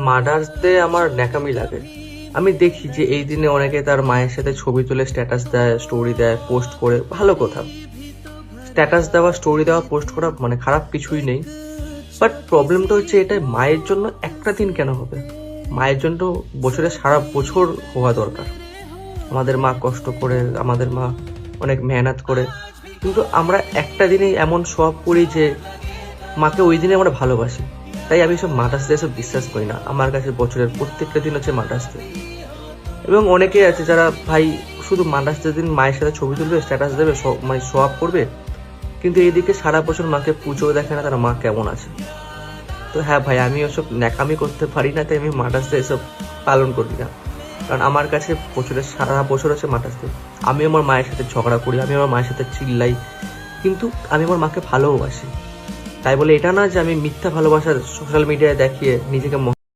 Mother's day আমার ন্যাকামি লাগে। আমি দেখি যে এই দিনে অনেকে তার মায়ের সাথে ছবি তুলে স্ট্যাটাস দেয়, স্টোরি দেয়, পোস্ট করে। ভালো কথা, স্ট্যাটাস দেওয়া, স্টোরি দেওয়া, পোস্ট করা মানে খারাপ কিছুই নেই। বাট প্রবলেমটা হচ্ছে এটাই, মায়ের জন্য একটা দিন কেন হবে? মায়ের জন্য বছরে সারা বছর হওয়া দরকার। আমাদের মা কষ্ট করে, আমাদের মা অনেক মেহনত করে, কিন্তু আমরা একটা দিনেই এমন সব করি যে মাকে ওই দিনে আমরা ভালোবাসি। তাই আমি সব মাদার্স ডে সব বিশ্বাস করি না। আমার কাছে বছরের প্রত্যেকটা দিন হচ্ছে মাদার্স ডে। এবং অনেকেই আছে যারা ভাই শুধু মাদার্স ডে দিন মায়ের সাথে ছবি তুলবে, স্ট্যাটাস দেবে, মানে শো আপ করবে, কিন্তু এইদিকে সারা বছর মাকে পুজো দেখে না, তার মা কেমন আছে। তো হ্যাঁ ভাই, আমি ওসব ন্যাকামি করতে পারি না, তাই আমি মাদার্স ডে এসব পালন করি না। কারণ আমার কাছে বছরের সারা বছর হচ্ছে মাদার্স ডে। আমি আমার মায়ের সাথে ঝগড়া করি, আমি আমার মায়ের সাথে চিল্লাই, কিন্তু আমি আমার মাকে ভালোবাসি। তাই বলে এটা না যে আমি মিথ্যা ভালোবাসা সোশ্যাল মিডিয়ায় দেখিয়ে নিজেকে